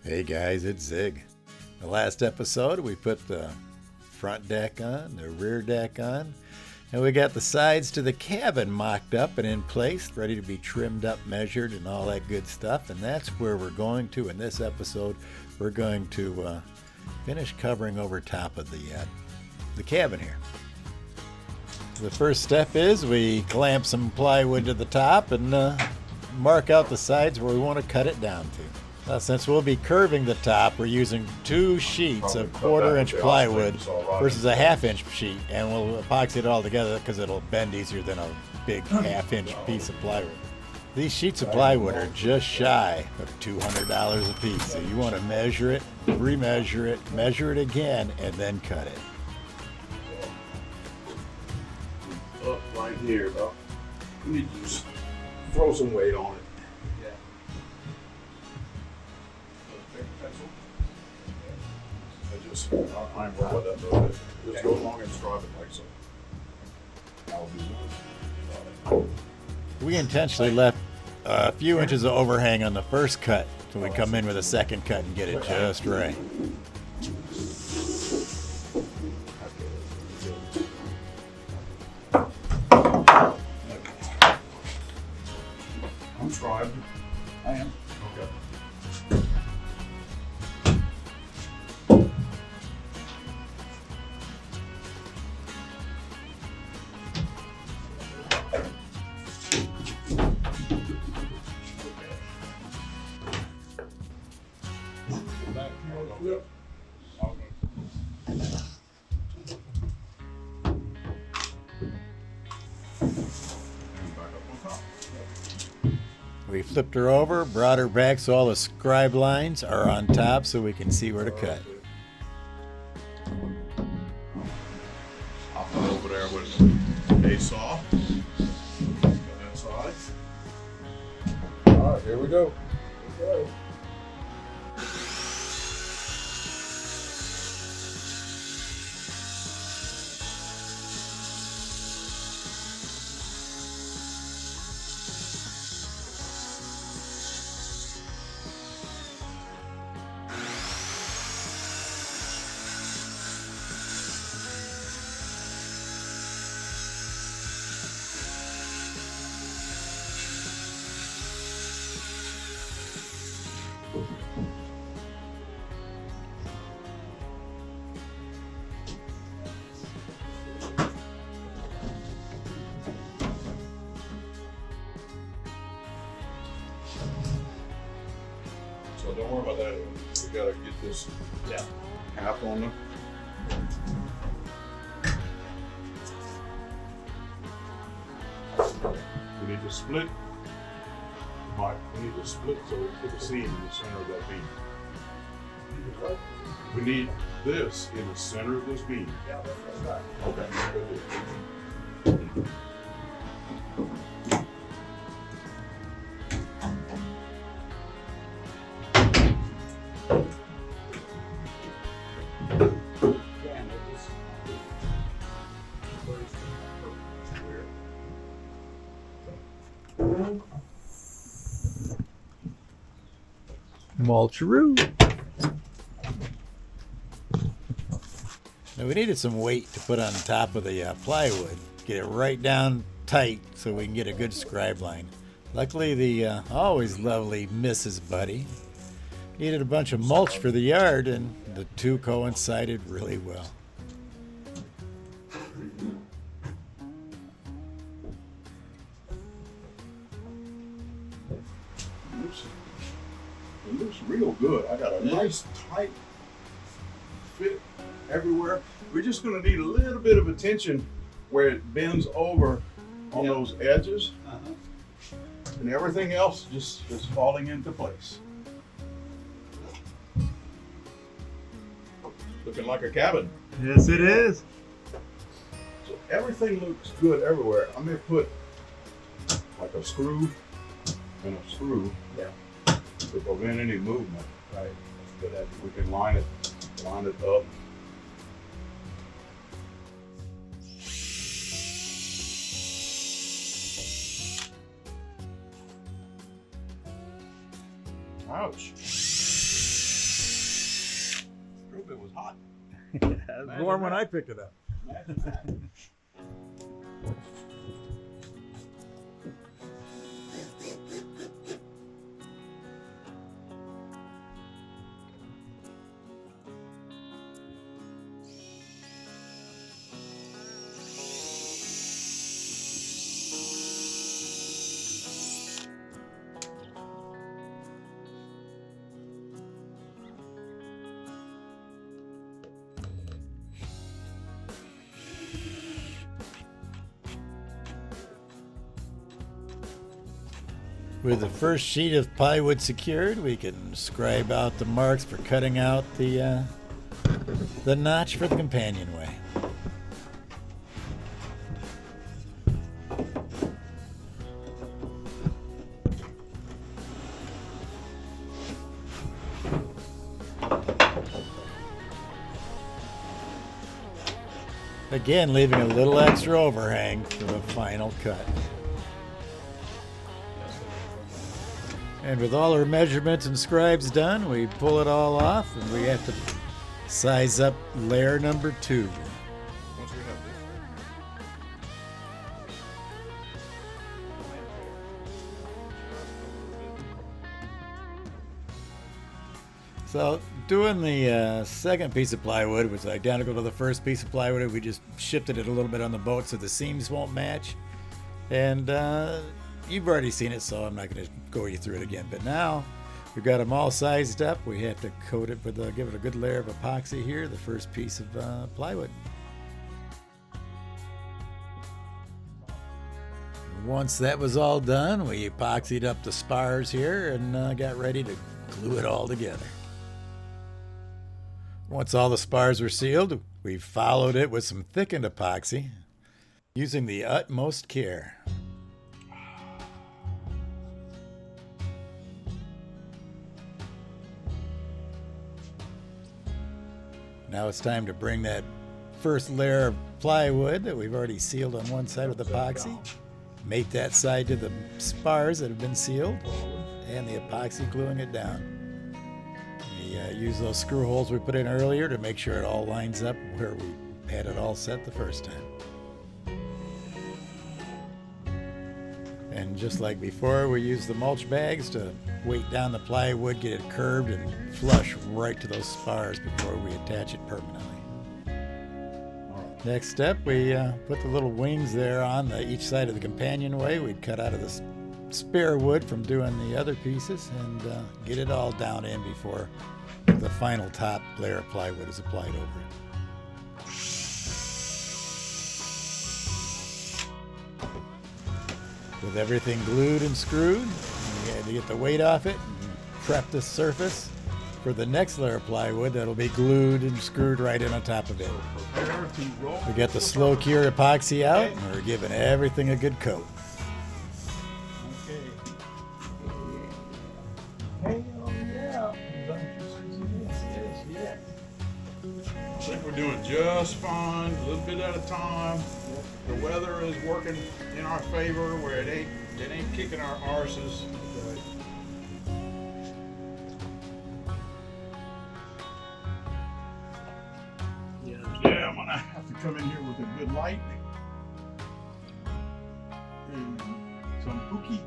Hey guys, it's Zig. The last episode we put the front deck on, the rear deck on, and we got the sides to the cabin mocked up and in place, ready to be trimmed up, measured, and all that good stuff. And that's where we're going to, in this episode, we're going to finish covering over top of the cabin here. The first step is we clamp some plywood to the top and mark out the sides where we want to cut it down to. Since we'll be curving the top, we're using 2 sheets of 1/4-inch plywood versus a 1/2-inch sheet, and we'll epoxy it all together because it'll bend easier than a big 1/2-inch piece of plywood. These sheets of plywood are just shy of $200 a piece, so you want to measure it, remeasure it, measure it again, and then cut it. Up right here, though. We need to just throw some weight on it. I'll find what that does. Just go along and strive it like so. That'll be We intentionally left a few inches of overhang on the first cut, so we come in with a second cut and get it just right. I'm scribed. I am. Okay. Yep. We flipped her over, brought her back so all the scribe lines are on top so we can see where to cut. I'll put over there with a saw. Got that side. All right, here we go. Okay. So don't worry about that. We gotta get this cap on them. We need to split. Mike, we need to split so we put the seam in the center of that beam. We need this in the center of this beam. Yeah, that's right. Okay, good. Mulcheroo. Now we needed some weight to put on top of the plywood. Get it right down tight so we can get a good scribe line. Luckily the always lovely Mrs. Buddy needed a bunch of mulch for the yard, and the two coincided really well. It looks real good. I got a nice tight fit everywhere. We're just going to need a little bit of attention where it bends over on those edges, and everything else just is falling into place. Looking like a cabin. Yes, it is. So everything looks good everywhere. I'm going to put like a screw and a screw. Yeah. To prevent any movement. Right. But that we can line it up. Ouch. group, it was hot. It was warm when I picked it up. Imagine that. With the first sheet of plywood secured, we can scribe out the marks for cutting out the notch for the companionway. Again, leaving a little extra overhang for the final cut. And with all our measurements and scribes done, we pull it all off and we have to size up layer number 2. Once we have this. So doing the second piece of plywood was identical to the first piece of plywood. We just shifted it a little bit on the boat so the seams won't match. And you've already seen it, so I'm not going to go you through it again. But now we've got them all sized up. We have to coat it with, give it a good layer of epoxy here, the first piece of plywood. Once that was all done, we epoxied up the spars here and got ready to glue it all together. Once all the spars were sealed, we followed it with some thickened epoxy using the utmost care. Now it's time to bring that first layer of plywood that we've already sealed on one side with epoxy, mate that side to the spars that have been sealed, and the epoxy gluing it down. We use those screw holes we put in earlier to make sure it all lines up where we had it all set the first time. And just like before, we use the mulch bags to weight down the plywood, get it curved and flush right to those spars before we attach it permanently. Next step, we put the little wings there on each side of the companionway. We'd cut out of the spare wood from doing the other pieces and get it all down in before the final top layer of plywood is applied over it. With everything glued and screwed, we had to get the weight off it and prep the surface for the next layer of plywood that'll be glued and screwed right in on top of it. We got the slow cure epoxy out and we're giving everything a good coat. I think we're doing just fine, a little bit at a time. The weather is working in our favor where it ain't kicking our arses. Yeah, I'm gonna have to come in here with a good light and some pookie.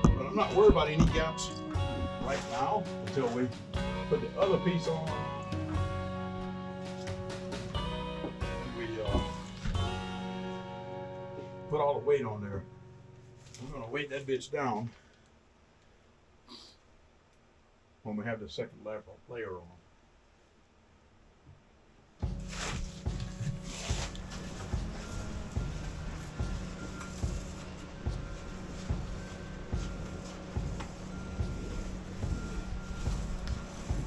But I'm not worried about any gaps right now until we put the other piece on. Put all the weight on there. I'm gonna weight that bitch down when we have the second layer on.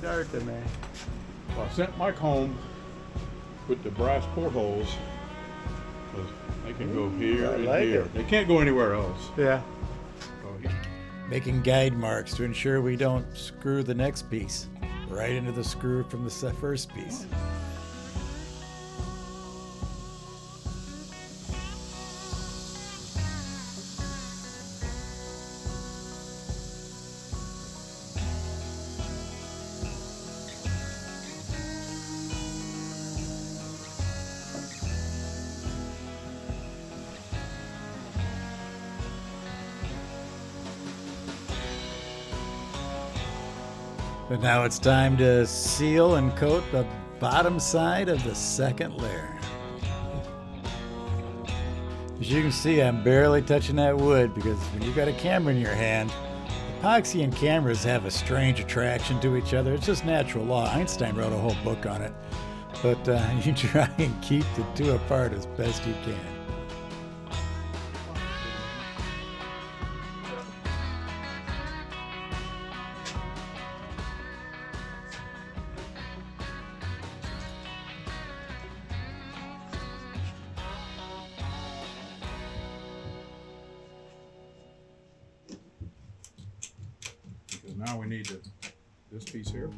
Dirty, man. Well, I sent Mike home with the brass portholes. They can go here and here. They can't go anywhere else. Yeah. So Making guide marks to ensure we don't screw the next piece right into the screw from the first piece. But now it's time to seal and coat the bottom side of the second layer. As you can see, I'm barely touching that wood because when you've got a camera in your hand, epoxy and cameras have a strange attraction to each other. It's just natural law. Einstein wrote a whole book on it. But you try and keep the two apart as best you can. Now we need this piece here.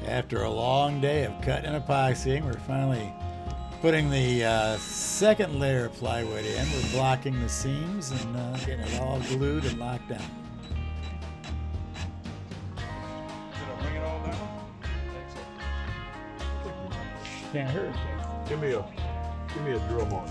After a long day of cutting and epoxying, we're finally putting the second layer of plywood in. We're blocking the seams and getting it all glued and locked down. Did I bring it all down? Can't hurt. Give me a drill mark.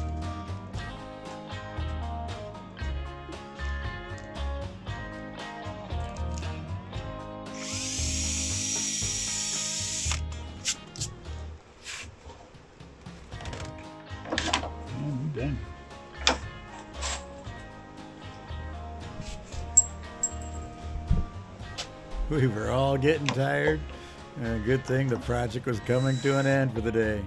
Dang. We were all getting tired. And a good thing the project was coming to an end for the day.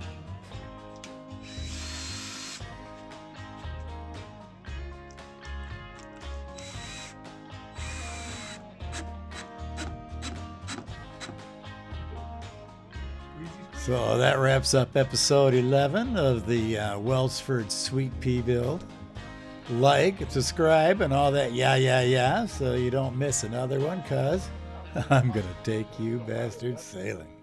So that wraps up episode 11 of the Welsford Sweet Pea build. Like, subscribe, and all that yeah, so you don't miss another one, cause I'm gonna take you bastards sailing.